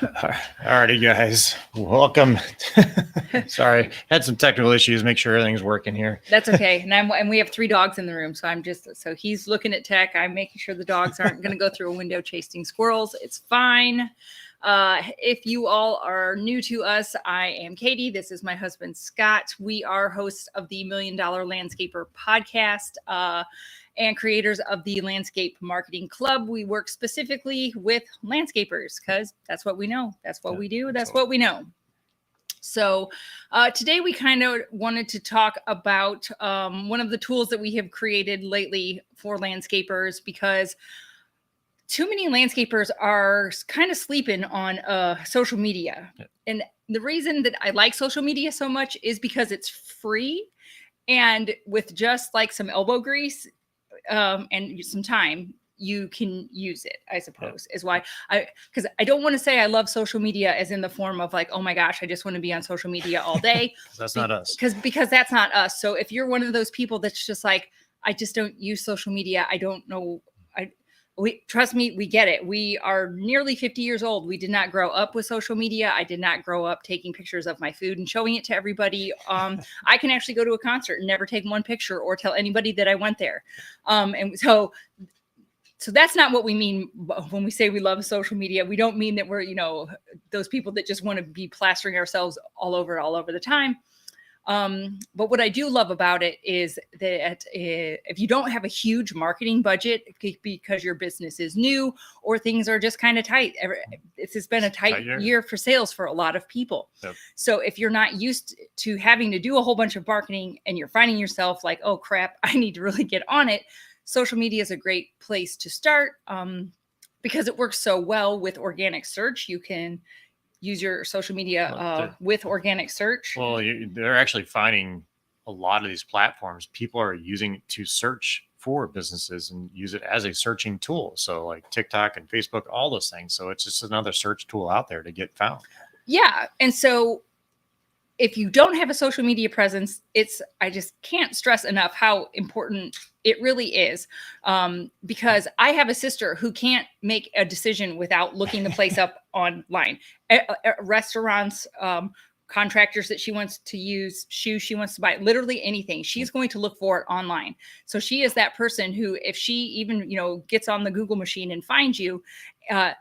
Alrighty, guys, welcome. Sorry, had some technical issues. Make sure everything's working here. That's okay. And we have 3 dogs in the room, so so he's looking at tech. I'm making sure the dogs aren't going to go through a window chasing squirrels. It's fine. If you all are new to us, I am Katie. This is my husband Scott. We are hosts of the $1 Million Landscaper podcast. And creators of the Landscape Marketing Club. We work specifically with landscapers because that's what we know. That's what we do. That's what we know. So today we kind of wanted to talk about one of the tools that we have created lately for landscapers, because too many landscapers are kind of sleeping on social media. Yeah. And the reason that I like social media so much is because it's free, and with just like some elbow grease and some time, you can use it, I suppose, is why because I don't want to say I love social media as in the form of like, oh my gosh, I just want to be on social media all day. That's not us. Because that's not us. So if you're one of those people that's just like, I just don't use social media, I don't know. Trust me, we get it. We are nearly 50 years old. We did not grow up with social media. I did not grow up taking pictures of my food and showing it to everybody. I can actually go to a concert and never take one picture or tell anybody that I went there. And so that's not what we mean when we say we love social media. We don't mean that we're, those people that just want to be plastering ourselves all over the time. But what I do love about it is that if you don't have a huge marketing budget because your business is new or things are just kind of tight, it's been a tight year for sales for a lot of people. Yep. So if you're not used to having to do a whole bunch of marketing and you're finding yourself like, oh crap, I need to really get on it, social media is a great place to start because it works so well with organic search. You can use your social media with organic search. Well, they're actually finding a lot of these platforms. People are using it to search for businesses and use it as a searching tool. So like TikTok and Facebook, all those things. So it's just another search tool out there to get found. Yeah. And so if you don't have a social media presence, I just can't stress enough how important it really is, because I have a sister who can't make a decision without looking the place up online. Restaurants, contractors that she wants to use, shoes she wants to buy, literally anything. She's going to look for it online. So she is that person who, if she even, gets on the Google machine and finds you,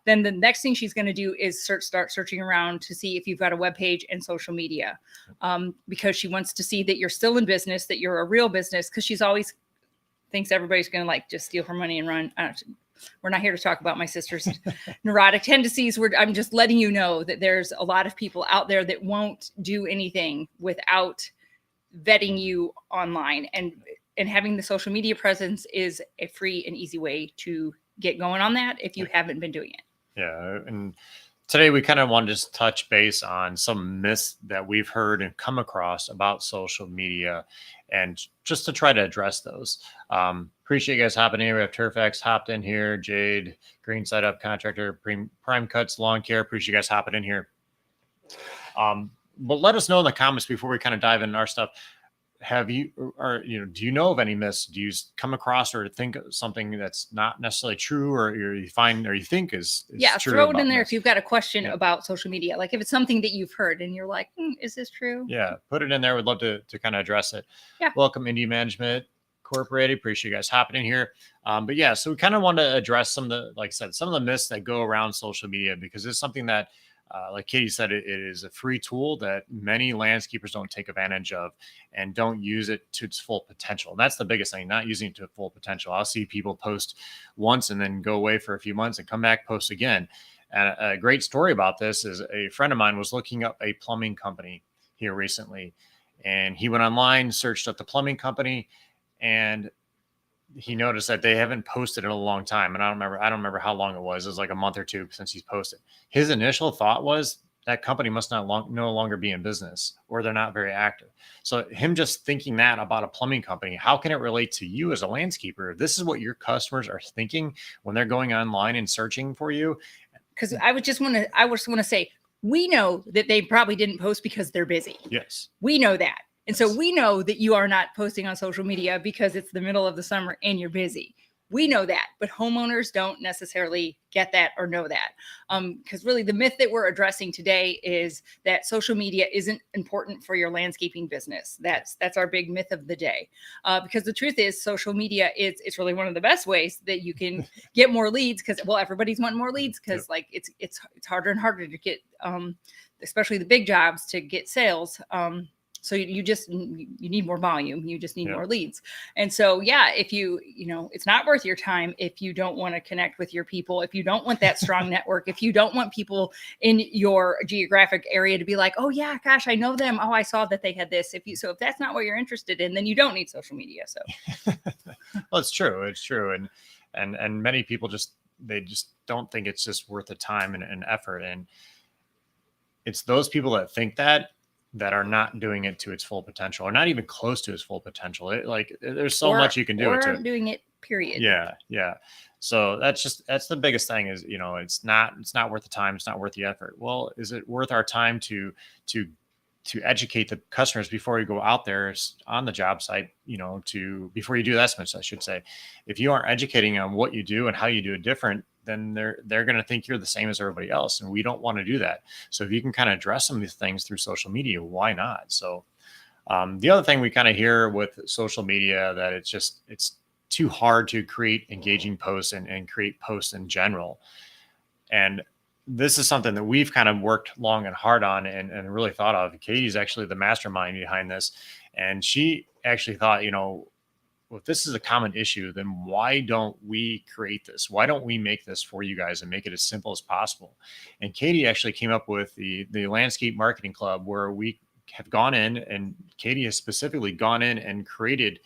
then the next thing she's going to do is start searching around to see if you've got a web page and social media, because she wants to see that you're still in business, that you're a real business, because she's always thinks everybody's going to like just steal her money and run. We're not here to talk about my sister's neurotic tendencies. I'm just letting you know that there's a lot of people out there that won't do anything without vetting you online, and having the social media presence is a free and easy way to get going on that if you haven't been doing it. Yeah. And today we kind of want to just touch base on some myths that we've heard and come across about social media, and just to try to address those. Appreciate you guys hopping in. We have Turfx hopped in here, Jade, Greenside Up Contractor, Prime Cuts Lawn Care. Appreciate you guys hopping in here. But let us know in the comments before we kind of dive into our stuff. Do you know of any myths? Do you come across or think something that's not necessarily true, or you find or you think is true? Throw it in there if you've got a question about social media. Like if it's something that you've heard and you're like, is this true? Yeah, put it in there. We'd love to kind of address it. Yeah. Welcome, Indy Management Incorporated. Appreciate you guys hopping in here. But yeah, so we kind of want to address some of the, like I said, some of the myths that go around social media, because it's something that, like Katie said, it is a free tool that many landscapers don't take advantage of and don't use it to its full potential. And that's the biggest thing, not using it to full potential. I'll see people post once and then go away for a few months and come back, post again. And a great story about this is a friend of mine was looking up a plumbing company here recently, and he went online, searched up the plumbing company, and he noticed that they haven't posted in a long time. And I don't remember how long it was. It was like a month or two since he's posted. His initial thought was that company must no longer be in business, or they're not very active. So him just thinking that about a plumbing company, how can it relate to you as a landscaper? This is what your customers are thinking when they're going online and searching for you. Because I just want to say, we know that they probably didn't post because they're busy. Yes. We know that. And so we know that you are not posting on social media because it's the middle of the summer and you're busy. We know that, but homeowners don't necessarily get that or know that. Because really the myth that we're addressing today is that social media isn't important for your landscaping business. That's our big myth of the day. Because the truth is social media it's really one of the best ways that you can get more leads, because everybody's wanting more leads, because like it's harder and harder to get especially the big jobs to get sales. So you need more volume. You just need more leads. And so, if it's not worth your time if you don't want to connect with your people, if you don't want that strong network, if you don't want people in your geographic area to be like, oh yeah, gosh, I know them. Oh, I saw that they had this. If that's not what you're interested in, then you don't need social media. So, well, it's true. It's true. And many people they just don't think it's just worth the time and effort. And it's those people that think that are not doing it to its full potential, or not even close to its full potential. There's so much you can do. Or doing it, period. Yeah. So that's the biggest thing is, it's not worth the time. It's not worth the effort. Well, is it worth our time to educate the customers before you go out there on the job site, before you do the estimates, I should say? If you aren't educating on what you do and how you do it different, then they're going to think you're the same as everybody else. And we don't want to do that. So if you can kind of address some of these things through social media, why not? So the other thing we kind of hear with social media, that it's too hard to create engaging posts and create posts in general. And this is something that we've kind of worked long and hard on and really thought of. Katie's actually the mastermind behind this. And she actually thought, well, if this is a common issue, then why don't we create this? Why don't we make this for you guys and make it as simple as possible? And Katie actually came up with the Landscape Marketing Club, where we have gone in, and Katie has specifically gone in and created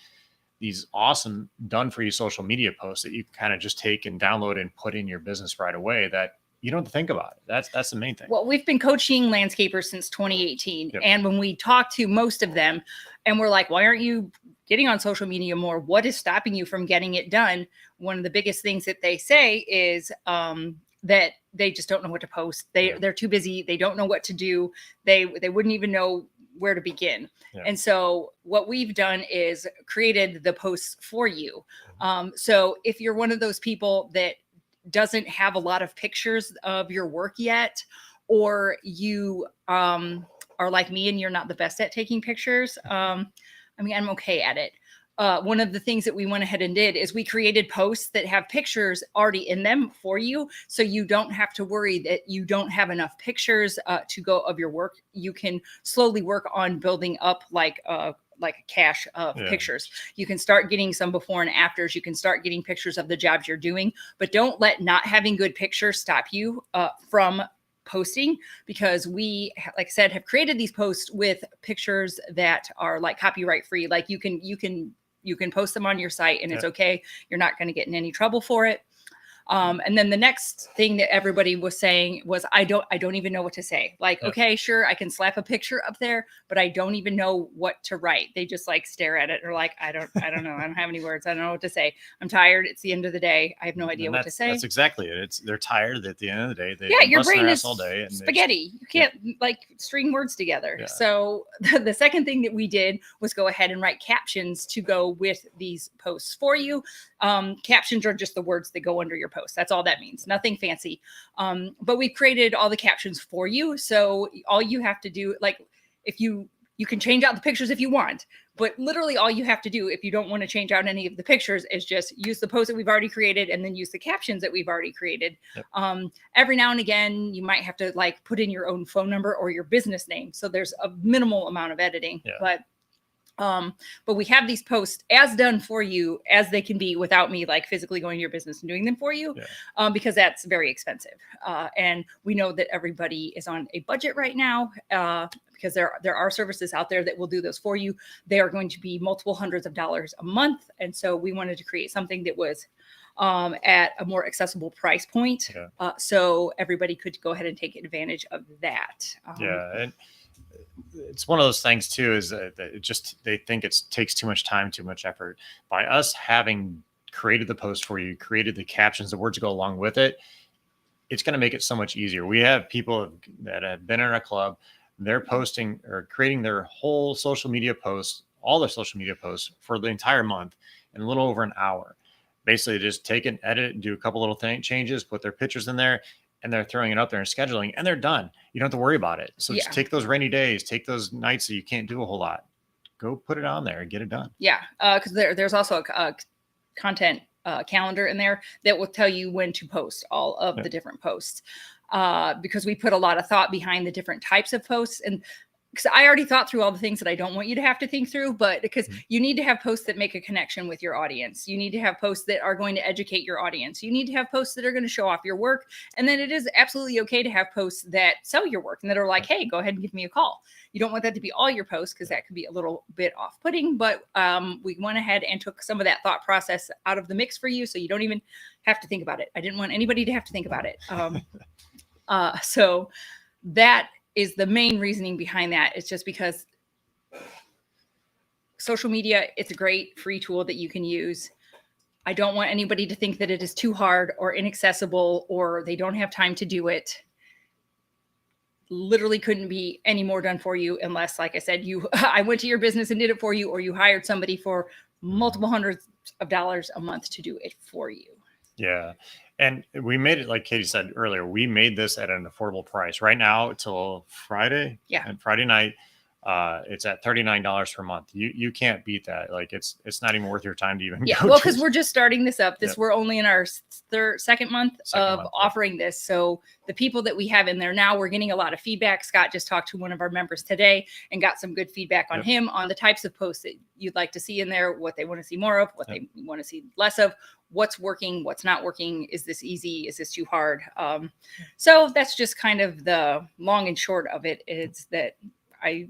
these awesome done for you social media posts that you can kind of just take and download and put in your business right away, that you don't think about it. That's the main thing. Well, we've been coaching landscapers since 2018. Yep. And when we talk to most of them and we're like, why aren't you getting on social media more? What is stopping you from getting it done? One of the biggest things that they say is that they just don't know what to post. They're too busy. They don't know what to do. They wouldn't even know where to begin. Yeah. And so what we've done is created the posts for you. So if you're one of those people that doesn't have a lot of pictures of your work yet, or you are like me and you're not the best at taking pictures, I'm okay at it. One of the things that we went ahead and did is we created posts that have pictures already in them for you. So you don't have to worry that you don't have enough pictures to go of your work. You can slowly work on building up like a cache of pictures. You can start getting some before and afters. You can start getting pictures of the jobs you're doing, but don't let not having good pictures stop you from posting, because we, like I said, have created these posts with pictures that are like copyright free. Like you can post them on your site and it's okay. You're not going to get in any trouble for it. And then the next thing that everybody was saying was, I don't even know what to say. Like, okay, sure, I can slap a picture up there, but I don't even know what to write. They just like stare at it or like, I don't know. I don't have any words. I don't know what to say. I'm tired. It's the end of the day. I have no idea what to say. That's exactly it. They're tired at the end of the day. Your brain is all day and spaghetti. You can't like string words together. Yeah. So the second thing that we did was go ahead and write captions to go with these posts for you. Captions are just the words that go under your post. That's all that means. Nothing fancy. But we've created all the captions for you. So all you have to do, like, if you can change out the pictures if you want, but literally all you have to do, if you don't want to change out any of the pictures, is just use the post that we've already created and then use the captions that we've already created. Yep. Every now and again, you might have to like put in your own phone number or your business name. So there's a minimal amount of editing, but we have these posts as done for you as they can be without me like physically going to your business and doing them for you, because that's very expensive. And we know that everybody is on a budget right now, because there are services out there that will do those for you. They are going to be multiple hundreds of dollars a month. And so we wanted to create something that was at a more accessible price point, so everybody could go ahead and take advantage of that. And it's one of those things too, is that they think it takes too much time, too much effort. By us having created the post for you, created the captions, the words that go along with it, it's going to make it so much easier. We have people that have been in our club, they're posting or creating their whole social media posts, all their social media posts for the entire month in a little over an hour. basically just take an edit and do a couple little changes, put their pictures in there, and they're throwing it up there and scheduling, and they're done. You don't have to worry about it. So just take those rainy days, take those nights that you can't do a whole lot, go put it on there and get it done. Yeah. Cause there's also a content calendar in there that will tell you when to post all of the different posts. Because we put a lot of thought behind the different types of posts, and because I already thought through all the things that I don't want you to have to think through, but because you need to have posts that make a connection with your audience. You need to have posts that are going to educate your audience. You need to have posts that are going to show off your work. And then it is absolutely okay to have posts that sell your work and that are like, hey, go ahead and give me a call. You don't want that to be all your posts because that could be a little bit off-putting, but we went ahead and took some of that thought process out of the mix for you. So you don't even have to think about it. I didn't want anybody to have to think about it. So that is the main reasoning behind that. It's just because social media, it's a great free tool that you can use. I don't want anybody to think that it is too hard or inaccessible or they don't have time to do it. Literally couldn't be any more done for you unless, like I said, I went to your business and did it for you, or you hired somebody for multiple hundreds of dollars a month to do it for you. Yeah. And we made it, like Katie said earlier, we made this at an affordable price. Right now till Friday and Friday night, it's at $39 per month. You can't beat that. Like it's not even worth your time to even go. Well, because we're just starting this up. We're only in our second month of offering this. So the people that we have in there now, we're getting a lot of feedback. Scott just talked to one of our members today and got some good feedback on him on the types of posts that you'd like to see in there, what they want to see more of, what they want to see less of, what's working, what's not working. Is this easy? Is this too hard? So that's just kind of the long and short of it, is that I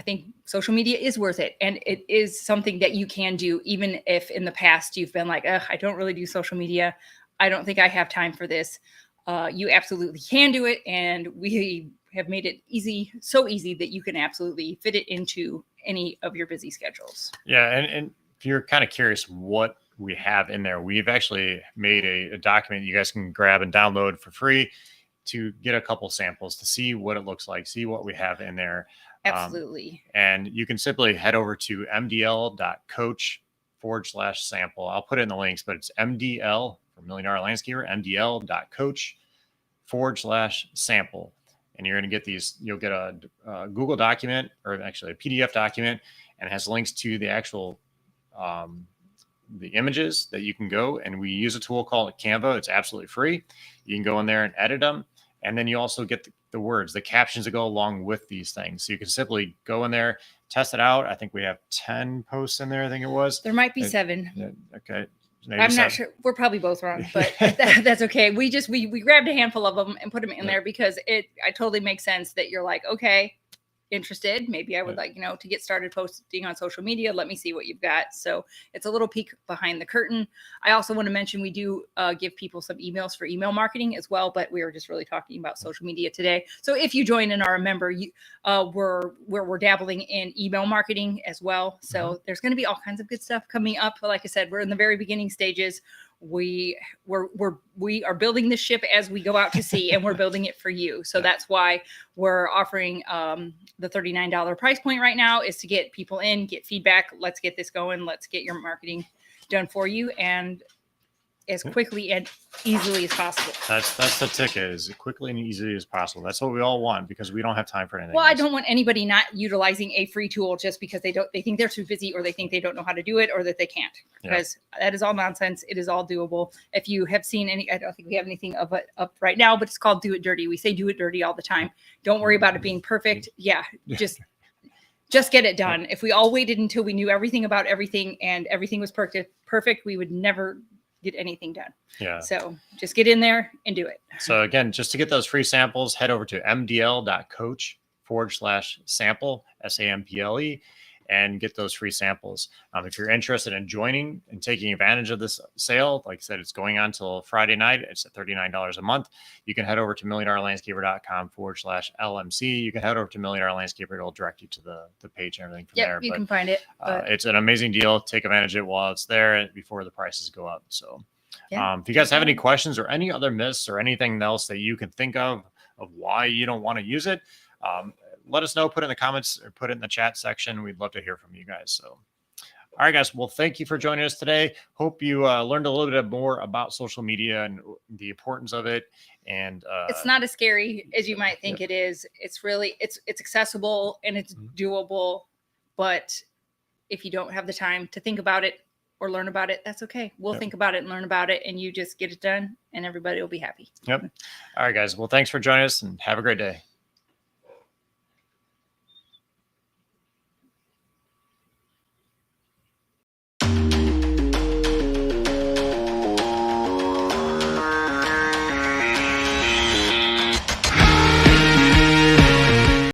think social media is worth it. And it is something that you can do, even if in the past you've been like, I don't really do social media. I don't think I have time for this. You absolutely can do it. And we have made it easy, so easy that you can absolutely fit it into any of your busy schedules. Yeah. And if you're kind of curious what we have in there, we've actually made a document you guys can grab and download for free to get a couple samples to see what it looks like, see what we have in there. Absolutely. And you can simply head over to mdl.coach/sample. I'll put it in the links, but it's MDL for Million Dollar Landscaper, mdl.coach/sample. And you're going to get these, you'll get a Google document, or actually a PDF document, and it has links to the actual the images that you can go, and we use a tool called Canva. It's absolutely free. You can go in there and edit them. And then you also get the words, the captions that go along with these things. So you can simply go in there, test it out. I think we have 10 posts in there. I think it was. There might be 7. Okay. I'm not sure. We're probably both wrong, but that's okay. We grabbed a handful of them and put them in there because I totally makes sense that you're like, okay, interested. Maybe I would like, to get started posting on social media. Let me see what you've got. So it's a little peek behind the curtain. I also want to mention we do give people some emails for email marketing as well, but we were just really talking about social media today. So if you join and are a member, we're dabbling in email marketing as well. So there's going to be all kinds of good stuff coming up. But like I said, we're in the very beginning stages. We are building this ship as we go out to sea, and we're building it for you. So that's why we're offering the $39 price point right now, is to get people in, get feedback. Let's get this going. Let's get your marketing done for you, and as quickly and easily as possible. That's the ticket, as quickly and easily as possible. That's what we all want, because we don't have time for anything Well, else. I don't want anybody not utilizing a free tool just because they think they're too busy, or they think they don't know how to do it, or that they can't, because that is all nonsense. It is all doable. If you have seen I don't think we have anything of it up right now, but it's called Do It Dirty. We say do it dirty all the time. Don't worry about it being perfect. Just get it done. If we all waited until we knew everything about everything and everything was perfect, we would never get anything done. So just get in there and do it. So again, just to get those free samples, head over to mdl.coach/sample, SAMPLE, and get those free samples. If you're interested in joining and taking advantage of this sale, like I said, it's going on till Friday night. It's at $39 a month. You can head over to milliondollarlandscaper.com/LMC. You can head over to Million Dollar Landscaper. It'll direct you to the page and everything from there. You can find it. It's an amazing deal. Take advantage of it while it's there before the prices go up. So if you guys have any questions or any other myths or anything else that you can think of why you don't want to use it, let us know. Put it in the comments or put it in the chat section. We'd love to hear from you guys. So All right, guys. Well, thank you for joining us today. Hope you learned a little bit more about social media and the importance of it. And it's not as scary as you might think it is. It's really, it's accessible and it's doable. But if you don't have the time to think about it or learn about it, that's okay. We'll think about it and learn about it, and you just get it done and everybody will be happy. Yep. All right, guys. Well, thanks for joining us and have a great day.